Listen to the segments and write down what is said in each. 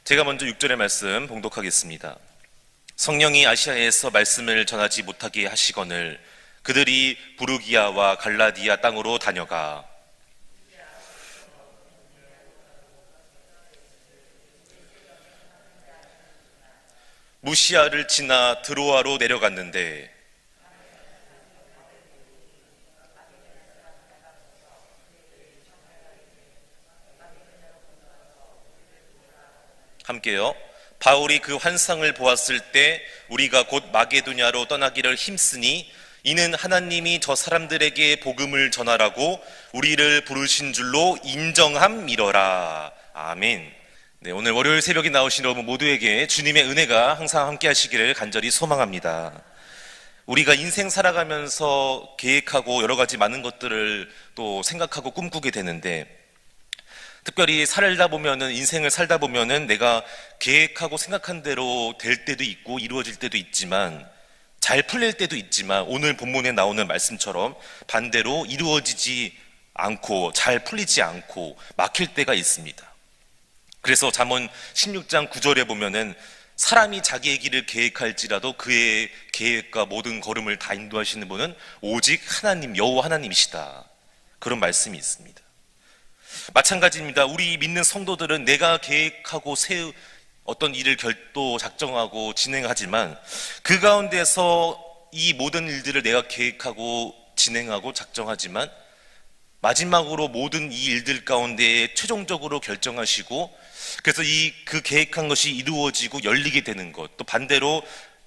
제가 먼저 6절의 말씀 봉독하겠습니다. 성령이 아시아에서 말씀을 전하지 못하게 하시거늘 그들이 부르기아와 갈라디아 땅으로 다녀가 무시아를 지나 드로아로 내려갔는데 함께요. 바울이 그 환상을 보았을 때 우리가 곧 마게도냐로 떠나기를 힘쓰니 이는 하나님이 저 사람들에게 복음을 전하라고 우리를 부르신 줄로 인정함이러라. 아멘. 네, 오늘 월요일 새벽에 나오신 여러분 모두에게 주님의 은혜가 항상 함께 하시기를 간절히 소망합니다. 우리가 인생 살아가면서 계획하고 여러 가지 많은 것들을 또 생각하고 꿈꾸게 되는데, 특별히 인생을 살다 보면은 내가 계획하고 생각한 대로 될 때도 있고 이루어질 때도 있지만, 잘 풀릴 때도 있지만, 오늘 본문에 나오는 말씀처럼 반대로 이루어지지 않고 잘 풀리지 않고 막힐 때가 있습니다. 그래서 잠언 16장 9절에 보면은 사람이 자기의 길을 계획할지라도 그의 계획과 모든 걸음을 다 인도하시는 분은 오직 하나님, 여호와 하나님이시다, 그런 말씀이 있습니다. 마찬가지입니다. 우리 믿는 성도들은 내가 계획하고 어떤 일을 작정하고 진행하지만 그 가운데서 이 모든 일들을 내가 계획하고 진행하고 작정하지만 마지막으로 모든 이 일들 가운데 최종적으로 결정하시고, 그래서 그 계획한 것이 이루어지고 열리게 되는 것, 또 반대로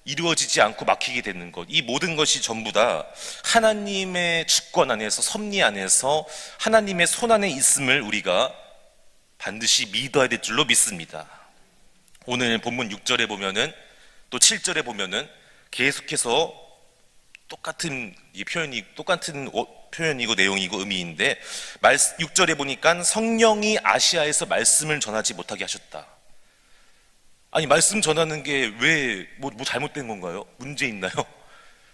이루어지지 않고 막히게 되는 것, 이 모든 것이 전부 다 하나님의 주권 안에서, 섭리 안에서 하나님의 손 안에 있음을 우리가 반드시 믿어야 될 줄로 믿습니다. 오늘 본문 6절에 보면은, 또 7절에 보면은 계속해서 똑같은 표현이고 내용이고 의미인데, 6절에 보니까 성령이 아시아에서 말씀을 전하지 못하게 하셨다. 아니, 말씀 전하는 게 왜 뭐 잘못된 건가요? 문제 있나요?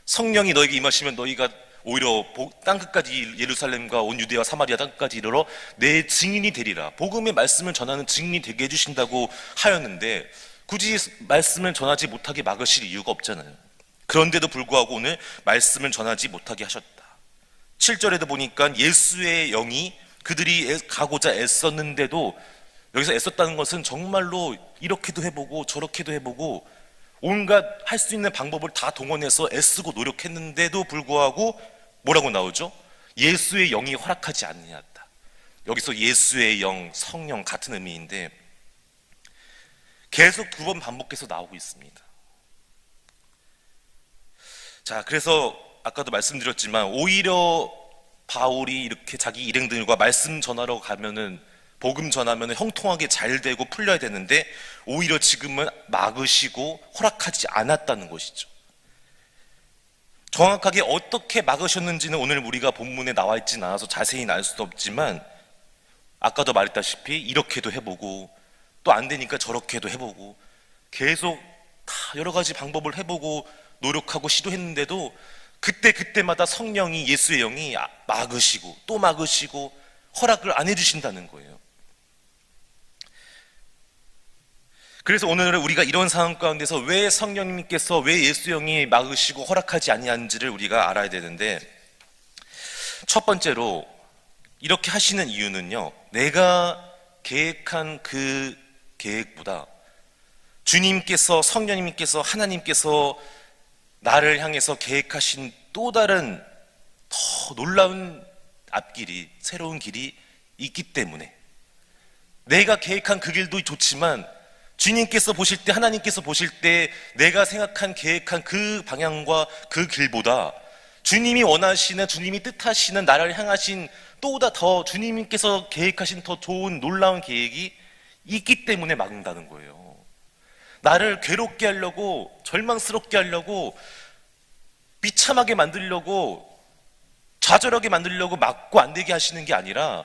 성령이 너에게 임하시면 너희가 오히려 땅끝까지, 예루살렘과 온 유대와 사마리아 땅끝까지 이르러 내 증인이 되리라. 복음의 말씀을 전하는 증인이 되게 해주신다고 하였는데 굳이 말씀을 전하지 못하게 막으실 이유가 없잖아요. 그런데도 불구하고 오늘 말씀을 전하지 못하게 하셨다. 7절에도 보니까 예수의 영이 그들이 가고자 애썼는데도, 여기서 애썼다는 것은 정말로 이렇게도 해보고 저렇게도 해보고 온갖 할 수 있는 방법을 다 동원해서 애쓰고 노력했는데도 불구하고 뭐라고 나오죠? 예수의 영이 허락하지 않느냐다. 여기서 예수의 영, 성령 같은 의미인데 계속 9번 반복해서 나오고 있습니다. 자, 그래서 아까도 말씀드렸지만 오히려 바울이 이렇게 자기 일행들과 말씀 전하러 가면은, 복음 전하면 형통하게 잘 되고 풀려야 되는데 오히려 지금은 막으시고 허락하지 않았다는 것이죠. 정확하게 어떻게 막으셨는지는 오늘 우리가 본문에 나와 있지는 않아서 자세히 알 수도 없지만, 아까도 말했다시피 이렇게도 해보고 또 안 되니까 저렇게도 해보고 계속 다 여러 가지 방법을 해보고 노력하고 시도했는데도 그때마다 성령이, 예수의 영이 막으시고 또 막으시고 허락을 안 해주신다는 거예요. 그래서 오늘은 우리가 이런 상황 가운데서 왜 성령님께서, 왜 예수의 영이 막으시고 허락하지 아니한지를 우리가 알아야 되는데, 첫 번째로 이렇게 하시는 이유는요, 내가 계획한 그 계획보다 주님께서, 성령님께서, 하나님께서 나를 향해서 계획하신 또 다른 더 놀라운 앞길이, 새로운 길이 있기 때문에, 내가 계획한 그 길도 좋지만 주님께서 보실 때, 하나님께서 보실 때 내가 생각한, 계획한 그 방향과 그 길보다 주님이 원하시는, 주님이 뜻하시는, 나를 향하신 또보다 더 주님께서 계획하신 더 좋은 놀라운 계획이 있기 때문에 막는다는 거예요. 나를 괴롭게 하려고, 절망스럽게 하려고, 비참하게 만들려고, 좌절하게 만들려고 막고 안 되게 하시는 게 아니라,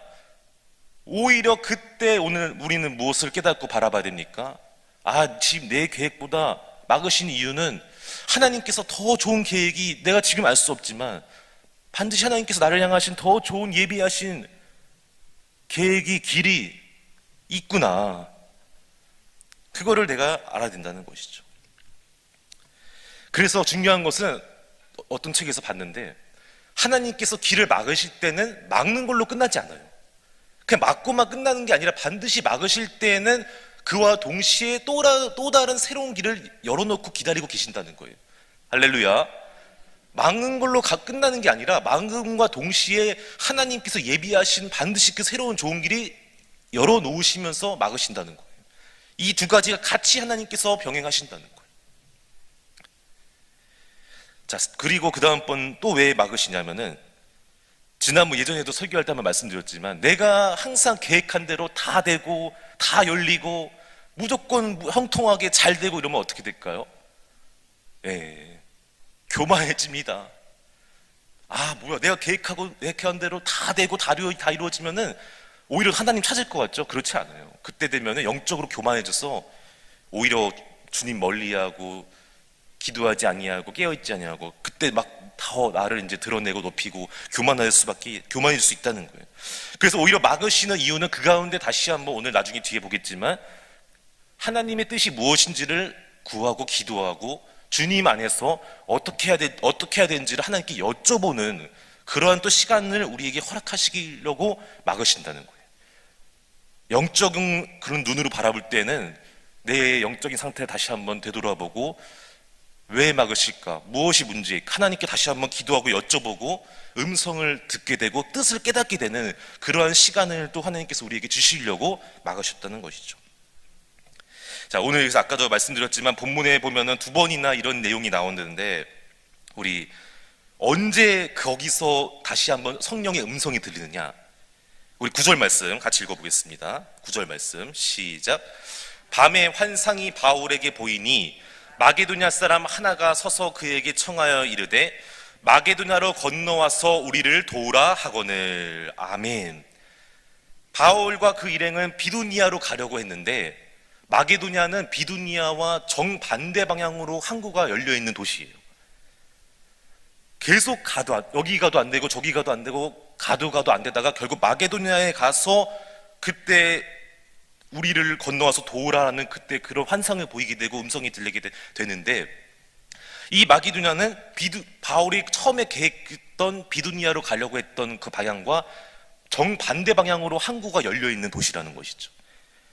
오히려 그때 오늘 우리는 무엇을 깨닫고 바라봐야 됩니까? 지금 내 계획보다 막으신 이유는 하나님께서 더 좋은 계획이, 내가 지금 알 수 없지만 반드시 하나님께서 나를 향하신 더 좋은, 예비하신 계획이, 길이 있구나. 그거를 내가 알아야 된다는 것이죠. 그래서 중요한 것은 어떤 책에서 봤는데, 하나님께서 길을 막으실 때는 막는 걸로 끝나지 않아요. 그냥 막고만 끝나는 게 아니라 반드시 막으실 때는 그와 동시에 또 다른 새로운 길을 열어놓고 기다리고 계신다는 거예요. 할렐루야. 막는 걸로 끝나는 게 아니라 막음과 동시에 하나님께서 예비하신 반드시 그 새로운 좋은 길이 열어놓으시면서 막으신다는 거예요. 이 두 가지가 같이 하나님께서 병행하신다는 거예요. 자, 그리고 그 다음번 또 왜 막으시냐면은, 지난번 예전에도 설교할 때 한번 말씀드렸지만, 내가 항상 계획한 대로 다 되고 다 열리고 무조건 형통하게 잘 되고 이러면 어떻게 될까요? 교만해집니다. 뭐야, 내가 계획한 대로 다 되고 다 이루어지면은 오히려 하나님 찾을 것 같죠? 그렇지 않아요. 그때 되면은 영적으로 교만해져서 오히려 주님 멀리하고 기도하지 아니하고 깨어있지 아니하고, 그때 막 더 나를 이제 드러내고 높이고 교만해질 수 있다는 거예요. 그래서 오히려 막으시는 이유는 그 가운데 다시 한번 오늘 나중에 뒤에 보겠지만, 하나님의 뜻이 무엇인지를 구하고 기도하고 주님 안에서 어떻게 해야 되는지를 하나님께 여쭤보는 그러한 또 시간을 우리에게 허락하시려고 막으신다는 거예요. 영적인 그런 눈으로 바라볼 때는 내 영적인 상태를 다시 한번 되돌아보고, 왜 막으실까? 무엇이 문제? 하나님께 다시 한번 기도하고 여쭤보고 음성을 듣게 되고 뜻을 깨닫게 되는 그러한 시간을 또 하나님께서 우리에게 주시려고 막으셨다는 것이죠. 자, 오늘 여기서 아까도 말씀드렸지만 본문에 보면은 2번이나 이런 내용이 나오는데, 우리 언제 거기서 다시 한번 성령의 음성이 들리느냐? 우리 9절 말씀 같이 읽어보겠습니다. 9절 말씀 시작. 밤에 환상이 바울에게 보이니 마게도냐 사람 하나가 서서 그에게 청하여 이르되 마게도냐로 건너와서 우리를 도우라 하거늘. 아멘. 바울과 그 일행은 비두니아로 가려고 했는데, 마게도냐는 비두니아와 정반대 방향으로 항구가 열려있는 도시예요. 계속 여기 가도 안 되고 저기 가도 안 되고 가도 안 되다가 결국 마게도냐에 가서 그때 우리를 건너와서 도우라는 그때 그런 환상을 보이게 되고 음성이 들리게 되는데, 이 마게도냐는 바울이 처음에 계획했던 비두니아로 가려고 했던 그 방향과 정반대 방향으로 항구가 열려있는 도시라는 것이죠.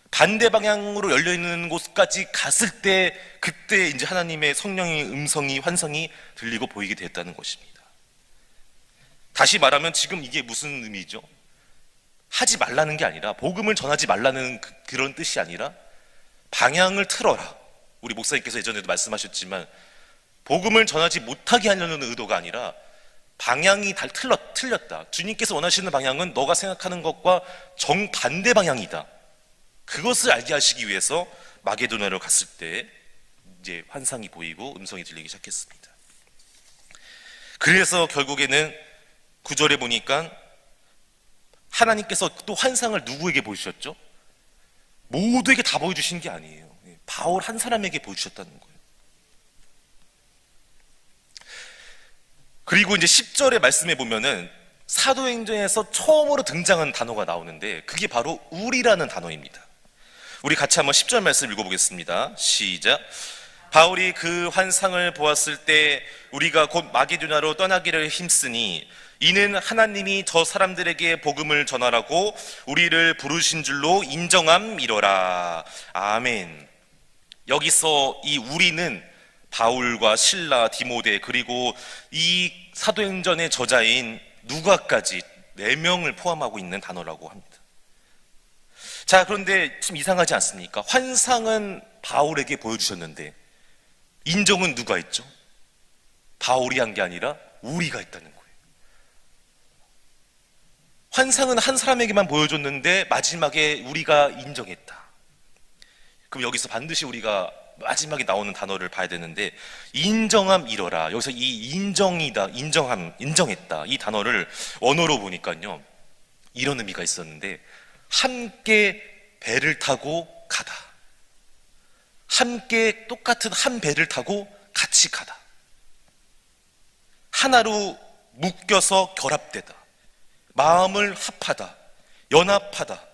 반대 방향으로 열려있는 곳까지 갔을 때 그때 이제 하나님의 성령의 음성이 환상이 들리고 보이게 됐다는 것입니다. 다시 말하면 지금 이게 무슨 의미죠? 하지 말라는 게 아니라, 복음을 전하지 말라는 그런 뜻이 아니라 방향을 틀어라. 우리 목사님께서 예전에도 말씀하셨지만 복음을 전하지 못하게 하려는 의도가 아니라 방향이 틀렸다. 주님께서 원하시는 방향은 너가 생각하는 것과 정반대 방향이다. 그것을 알게 하시기 위해서 마게도냐로 갔을 때 이제 환상이 보이고 음성이 들리기 시작했습니다. 그래서 결국에는 9절에 보니까 하나님께서 또 환상을 누구에게 보여주셨죠? 모두에게 다 보여주신 게 아니에요. 바울 한 사람에게 보여주셨다는 거예요. 그리고 이제 10절의 말씀에 보면은 사도행전에서 처음으로 등장한 단어가 나오는데, 그게 바로 우리라는 단어입니다. 우리 같이 한번 10절 말씀 읽어보겠습니다. 시작. 바울이 그 환상을 보았을 때 우리가 곧 마게도냐로 떠나기를 힘쓰니 이는 하나님이 저 사람들에게 복음을 전하라고 우리를 부르신 줄로 인정함이로라. 아멘. 여기서 이 우리는 바울과 실라, 디모데, 그리고 이 사도행전의 저자인 누가까지 4명을 포함하고 있는 단어라고 합니다. 자, 그런데 좀 이상하지 않습니까? 환상은 바울에게 보여주셨는데 인정은 누가 했죠? 바울이 한 게 아니라 우리가 했다는 거예요. 환상은 한 사람에게만 보여줬는데 마지막에 우리가 인정했다. 그럼 여기서 반드시 우리가 마지막에 나오는 단어를 봐야 되는데, 인정함 이러라. 여기서 이 인정했다. 이 단어를 원어로 보니까요, 이런 의미가 있었는데, 함께 배를 타고 가다. 함께 똑같은 한 배를 타고 같이 가다. 하나로 묶여서 결합되다. 마음을 합하다. 연합하다.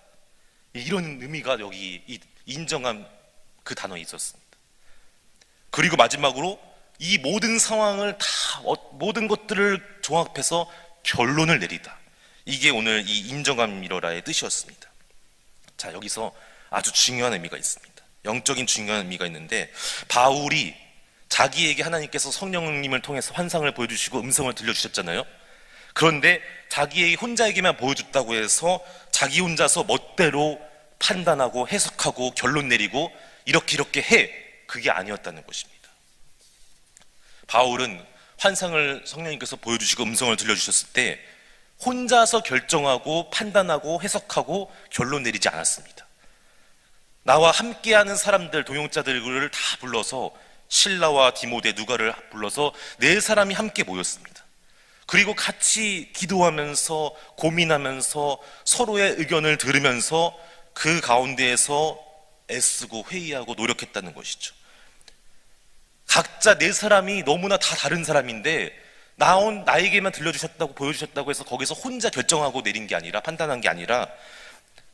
이런 의미가 여기 이 인정함 그 단어에 있었습니다. 그리고 마지막으로 이 모든 상황을 다 모든 것들을 종합해서 결론을 내리다. 이게 오늘 이 인정함 미러라의 뜻이었습니다. 자, 여기서 아주 중요한 의미가 있습니다. 영적인 중요한 의미가 있는데, 바울이 자기에게 하나님께서 성령님을 통해서 환상을 보여주시고 음성을 들려주셨잖아요. 그런데 자기 혼자에게만 보여줬다고 해서 자기 혼자서 멋대로 판단하고 해석하고 결론 내리고 이렇게 해, 그게 아니었다는 것입니다. 바울은 환상을 성령님께서 보여주시고 음성을 들려주셨을 때 혼자서 결정하고 판단하고 해석하고 결론 내리지 않았습니다. 나와 함께하는 사람들, 동역자들을 다 불러서, 실라와 디모데, 누가를 불러서 네 사람이 함께 모였습니다. 그리고 같이 기도하면서 고민하면서 서로의 의견을 들으면서 그 가운데에서 애쓰고 회의하고 노력했다는 것이죠. 각자 네 사람이 너무나 다 다른 사람인데 나에게만 들려주셨다고 보여주셨다고 해서 거기서 혼자 결정하고 내린 게 아니라, 판단한 게 아니라,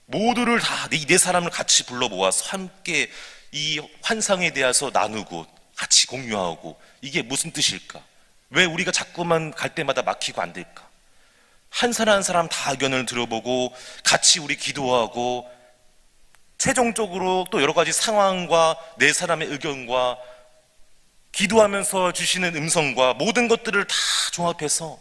모두를 다 이 네 사람을 같이 불러 모아서 함께 이 환상에 대해서 나누고 같이 공유하고, 이게 무슨 뜻일까? 왜 우리가 자꾸만 갈 때마다 막히고 안 될까? 한 사람 한 사람 다 의견을 들어보고 같이 우리 기도하고 최종적으로 또 여러 가지 상황과 네 사람의 의견과 기도하면서 주시는 음성과 모든 것들을 다 종합해서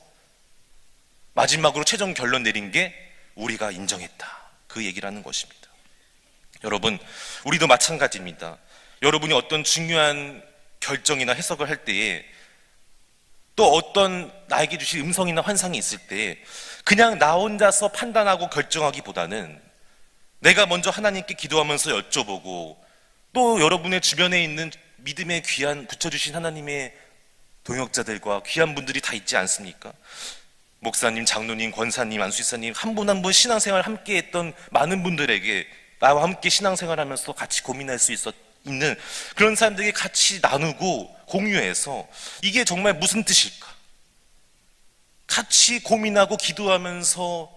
마지막으로 최종 결론 내린 게 우리가 인정했다, 그 얘기를 하는 것입니다. 여러분, 우리도 마찬가지입니다. 여러분이 어떤 중요한 결정이나 해석을 할 때에, 또 어떤 나에게 주신 음성이나 환상이 있을 때 그냥 나 혼자서 판단하고 결정하기보다는 내가 먼저 하나님께 기도하면서 여쭤보고, 또 여러분의 주변에 있는 믿음의 귀한 붙여주신 하나님의 동역자들과 귀한 분들이 다 있지 않습니까? 목사님, 장로님, 권사님, 안수사님, 한 분 한 분 신앙생활 함께 했던 많은 분들에게 나와 함께 신앙생활하면서 같이 고민할 수 있는 그런 사람들에게 같이 나누고 공유해서 이게 정말 무슨 뜻일까? 같이 고민하고 기도하면서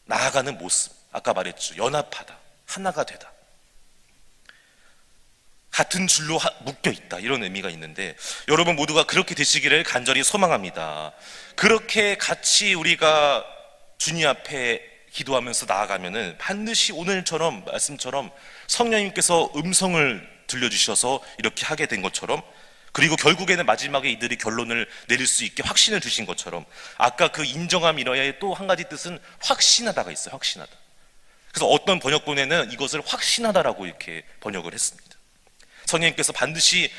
나아가는 모습, 아까 말했죠. 연합하다, 하나가 되다, 같은 줄로 묶여있다, 이런 의미가 있는데, 여러분 모두가 그렇게 되시기를 간절히 소망합니다. 그렇게 같이 우리가 주님 앞에 기도하면서 나아가면은 반드시 오늘처럼 말씀처럼 성령님께서 음성을 들려주셔서 이렇게 하게 된 것처럼, 그리고 결국에는 마지막에 이들이 결론을 내릴 수 있게 확신을 주신 것처럼, 아까 그 인정함이라의 또 한 가지 뜻은 확신하다가 있어요. 확신하다. 그래서 어떤 번역본에는 이것을 확신하다라고 이렇게 번역을 했습니다. 성령님께서 반드시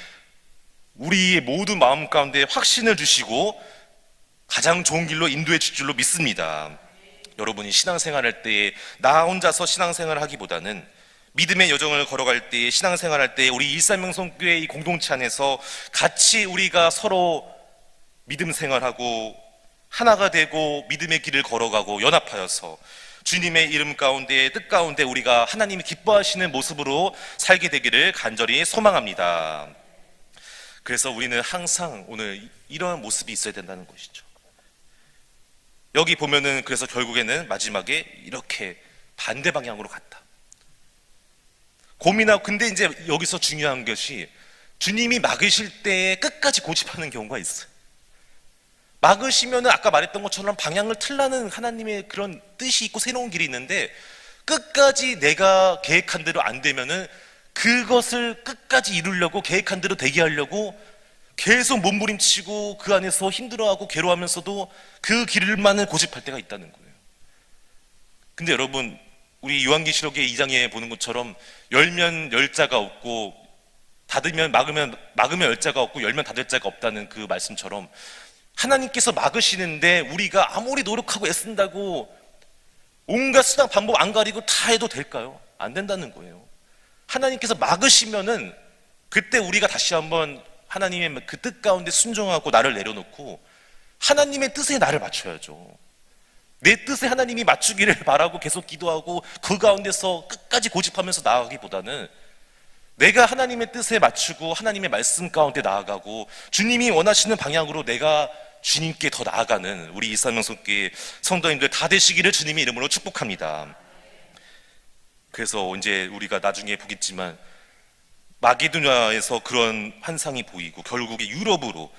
우리의 모든 마음 가운데 확신을 주시고 가장 좋은 길로 인도해 줄 줄로 믿습니다. 여러분이 신앙생활할 때에 나 혼자서 신앙생활을 하기보다는 믿음의 여정을 걸어갈 때에, 신앙생활할 때에 우리 일사명성교회 이 공동체 안에서 같이 우리가 서로 믿음 생활하고 하나가 되고 믿음의 길을 걸어가고 연합하여서 주님의 이름 가운데, 뜻 가운데 우리가 하나님이 기뻐하시는 모습으로 살게 되기를 간절히 소망합니다. 그래서 우리는 항상 오늘 이런 모습이 있어야 된다는 것이죠. 여기 보면은 그래서 결국에는 마지막에 이렇게 반대 방향으로 갔다. 고민하고, 근데 이제 여기서 중요한 것이 주님이 막으실 때에 끝까지 고집하는 경우가 있어요. 막으시면은 아까 말했던 것처럼 방향을 틀라는 하나님의 그런 뜻이 있고 새로운 길이 있는데, 끝까지 내가 계획한 대로 안 되면은 그것을 끝까지 이루려고, 계획한 대로 되게 하려고 계속 몸부림치고 그 안에서 힘들어하고 괴로워하면서도 그 길만을 고집할 때가 있다는 거예요. 근데 여러분, 우리 요한계시록의 2장에 보는 것처럼 열면 열 자가 없고 닫으면 막으면 열 자가 없고 열면 닫을 자가 없다는 그 말씀처럼, 하나님께서 막으시는데 우리가 아무리 노력하고 애쓴다고 온갖 수단 방법 안 가리고 다 해도 될까요? 안 된다는 거예요. 하나님께서 막으시면은 그때 우리가 다시 한번 하나님의 그 뜻 가운데 순종하고 나를 내려놓고 하나님의 뜻에 나를 맞춰야죠. 내 뜻에 하나님이 맞추기를 바라고 계속 기도하고 그 가운데서 끝까지 고집하면서 나아가기보다는 내가 하나님의 뜻에 맞추고 하나님의 말씀 가운데 나아가고 주님이 원하시는 방향으로 내가 주님께 더 나아가는 우리 일사명성교회 성도님들 다 되시기를 주님의 이름으로 축복합니다. 그래서 이제 우리가 나중에 보겠지만 마게도냐에서 그런 환상이 보이고 결국에 유럽으로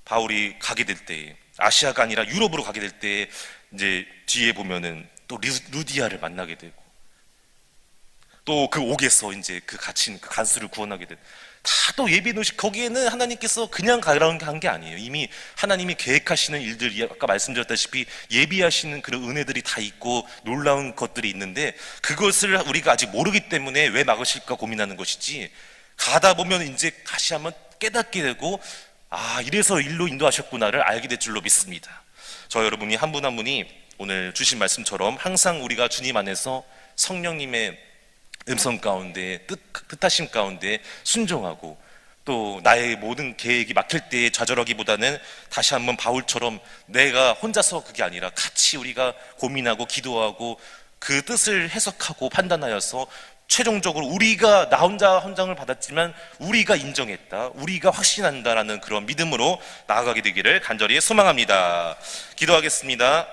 바울이 가게 될 때, 아시아가 아니라 유럽으로 가게 될 때 이제 뒤에 보면은 또 루디아를 만나게 되고 또 그 옥에서 이제 그 갇힌 그 간수를 구원하게 된, 다 또 예비해 놓으시, 거기에는 하나님께서 그냥 가라는 한 게 아니에요. 이미 하나님이 계획하시는 일들이 아까 말씀드렸다시피 예비하시는 그런 은혜들이 다 있고 놀라운 것들이 있는데 그것을 우리가 아직 모르기 때문에 왜 막으실까 고민하는 것이지, 가다 보면 이제 다시 한번 깨닫게 되고 아, 이래서 일로 인도하셨구나를 알게 될 줄로 믿습니다. 저 여러분이 한 분 한 분이 오늘 주신 말씀처럼 항상 우리가 주님 안에서 성령님의 음성 가운데 뜻하심 가운데 순종하고 또 나의 모든 계획이 막힐 때 좌절하기보다는 다시 한번 바울처럼 내가 혼자서 그게 아니라 같이 우리가 고민하고 기도하고 그 뜻을 해석하고 판단하여서 최종적으로 우리가 나 혼자 헌장을 받았지만 우리가 인정했다, 우리가 확신한다라는 그런 믿음으로 나아가게 되기를 간절히 소망합니다. 기도하겠습니다.